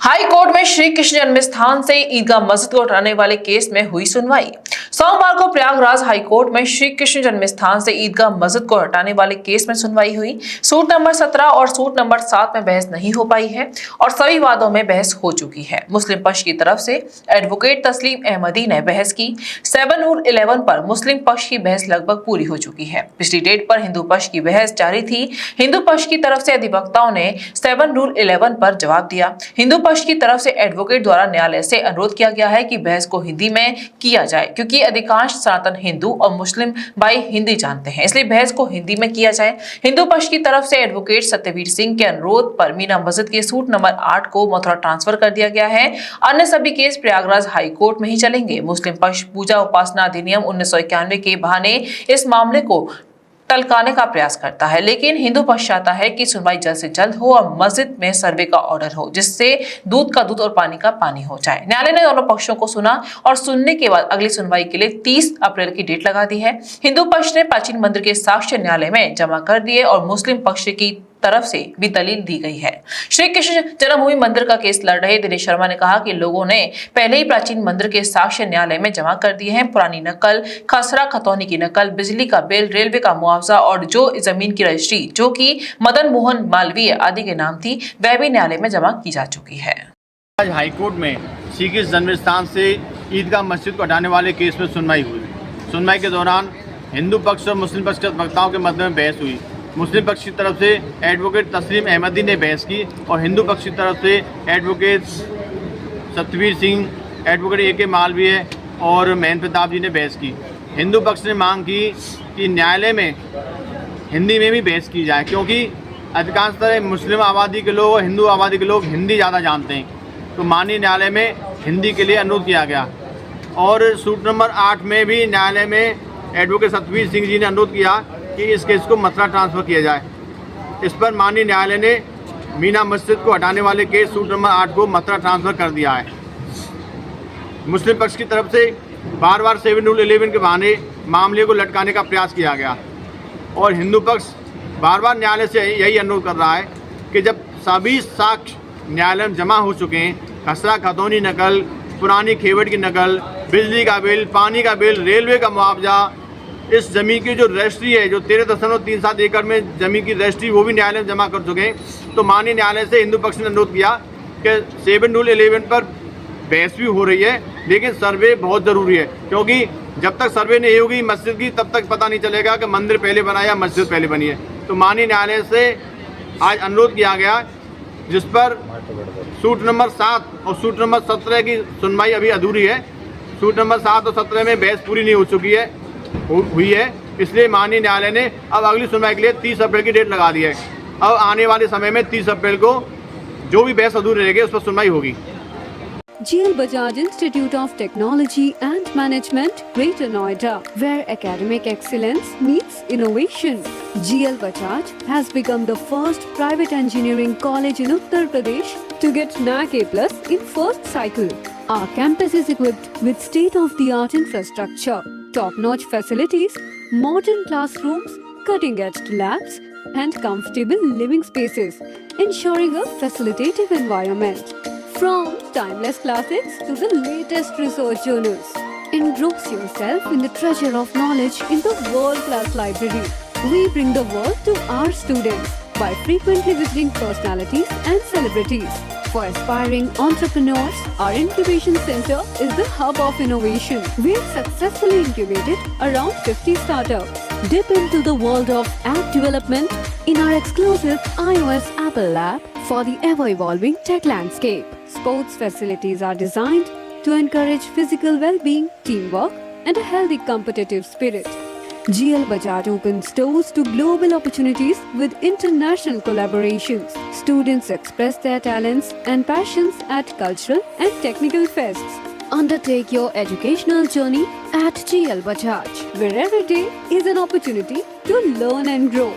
High court में श्री कृष्ण जन्मस्थान से ईदगाह मस्जिद को हटाने वाले केस में हुई सुनवाई। सोमवार को प्रयागराज हाई कोर्ट में श्री कृष्ण जन्मस्थान से ईदगाह मस्जिद को हटाने वाले केस में सुनवाई हुई। सूट नंबर 17 और सूट नंबर 7 में बहस नहीं हो पाई है और सभी वादों में बहस हो चुकी है। मुस्लिम पक्ष की तरफ से एडवोकेट तस्लीम अहमदी ने बहस की। 7 और 11 पर मुस्लिम पक्ष की बहस लगभग पूरी हो चुकी है। पिछली डेट पर हिंदू पक्ष की बहस जारी थी। हिंदू पक्ष की तरफ से अधिवक्ताओं ने 7 रूल 11 पर जवाब दिया। हिंदू पक्ष की तरफ से एडवोकेट द्वारा न्यायालय से अनुरोध किया गया है कि बहस को हिंदी में किया जाए, क्योंकि अधिकांश सनातन हिंदू और मुस्लिम भाई हिंदी जानते हैं, इसलिए बहस को हिंदी में किया जाए। हिंदू पक्ष की तरफ से एडवोकेट सत्यवीर सिंह के अनुरोध पर मीना मस्जिद के सूट नंबर 8 को मथुरा ट्रांसफर कर दिया गया है। अन्य सभी केस प्रयागराज हाई कोर्ट में ही चलेंगे। मुस्लिम पक्ष पूजा उपासना अधिनियम 1991 के बहाने इस मामले को टलकाने का प्रयास करता है, लेकिन हिंदू पक्ष चाहता है कि सुनवाई जल्द से जल्द हो और मस्जिद में सर्वे का ऑर्डर हो, जिससे दूध का दूध और पानी का पानी हो जाए। न्यायालय ने दोनों पक्षों को सुना और सुनने के बाद अगली सुनवाई के लिए 30 अप्रैल की डेट लगा दी है। हिंदू पक्ष ने प्राचीन मंदिर के साक्ष्य न्यायालय में जमा कर दिए और मुस्लिम पक्ष की तरफ से भी दलील दी गई है। श्री कृष्ण जन्मभूमि मंदिर का केस लड़ रहे दिनेश शर्मा ने कहा कि लोगों ने पहले ही प्राचीन मंदिर के साक्ष्य न्यायालय में जमा कर दिए हैं। पुरानी नकल, खसरा खतौनी की नकल, बिजली का बिल, रेलवे का मुआवजा और जो जमीन की रजिस्ट्री जो कि मदन मोहन मालवीय आदि के नाम थी, वह भी न्यायालय में जमा की जा चुकी है। आज हाईकोर्ट में श्री कृष्ण जन्मस्थान से ईदगाह मस्जिद को हटाने वाले केस में सुनवाई हुई। सुनवाई के दौरान हिंदू पक्ष और मुस्लिम पक्ष के वक्ताओं के मध्य में बहस हुई। मुस्लिम पक्ष की तरफ से एडवोकेट तस्लीम अहमदी ने बहस की और हिंदू पक्ष की तरफ से advocate Satyavir Singh, advocate A K. Malviya और महेंद्र प्रताप जी ने बहस की। हिंदू पक्ष ने मांग की कि न्यायालय में हिंदी में भी बहस की जाए, क्योंकि अधिकांशतः मुस्लिम आबादी के लोग और हिंदू आबादी के लोग हिंदी ज़्यादा जानते हैं। तो माननीय न्यायालय में हिंदी के लिए अनुरोध किया गया। और सूट नंबर 8 में भी न्यायालय में एडवोकेट सत्यवीर सिंह जी ने अनुरोध किया कि इस केस को मथुरा ट्रांसफ़र किया जाए। इस पर माननीय न्यायालय ने मीना मस्जिद को हटाने वाले केस सूट नंबर 8 को मथुरा ट्रांसफ़र कर दिया है। मुस्लिम पक्ष की तरफ से बार बार 7 रूल 11 के बहाने मामले को लटकाने का प्रयास किया गया और हिंदू पक्ष बार बार न्यायालय से यही अनुरोध कर रहा है कि जब सभी साक्ष्य न्यायालय में जमा हो चुके हैं, खसरा खतौनी नकल, पुरानी खेवट की नकल, बिजली का बिल, पानी का बिल, रेलवे का मुआवजा, इस ज़मीन की जो रजिस्ट्री है जो 13.37 एकड़ में ज़मीन की रजिस्ट्री वो भी न्यायालय में जमा कर चुके हैं। तो माननीय न्यायालय से हिंदू पक्ष ने अनुरोध किया कि 7 रूल 11 पर बहस भी हो रही है, लेकिन सर्वे बहुत ज़रूरी है, क्योंकि जब तक सर्वे नहीं होगी मस्जिद की तब तक पता नहीं चलेगा कि मंदिर पहले बना या मस्जिद पहले बनी है। तो माननीय न्यायालय से आज अनुरोध किया गया, जिस पर सूट नंबर 7 और सूट नंबर 17 की सुनवाई अभी अधूरी है। सूट नंबर 7 और 17 में बहस पूरी नहीं हो चुकी है हुई है, इसलिए माननीय न्यायालय ने अब अगली सुनवाई के लिए 30 अप्रैल की डेट लगा दी है। अब आने वाले समय में 30 अप्रैल को जो भी बहस अधूरी रहेगी उस पर सुनवाई होगी। GL Bajaj Institute of Technology and Management, Greater Noida, where academic excellence meets innovation. GL Bajaj has become the first private engineering college in Uttar Pradesh to get NAC A+ in first cycle. Our campus is equipped with state-of-the-art infrastructure, top-notch facilities, modern classrooms, cutting-edge labs, and comfortable living spaces, ensuring a facilitative environment. From timeless classics to the latest research journals, engross yourself in the treasure of knowledge in the world-class library. We bring the world to our students by frequently visiting personalities and celebrities. For aspiring entrepreneurs, our incubation center is the hub of innovation. We've successfully incubated around 50 startups. Dip into the world of app development in our exclusive iOS Apple lab for the ever-evolving tech landscape. Sports facilities are designed to encourage physical well-being, teamwork, and a healthy competitive spirit. GL Bajaj opens doors to global opportunities with international collaborations. Students express their talents and passions at cultural and technical fests. Undertake your educational journey at GL Bajaj, where every day is an opportunity to learn and grow.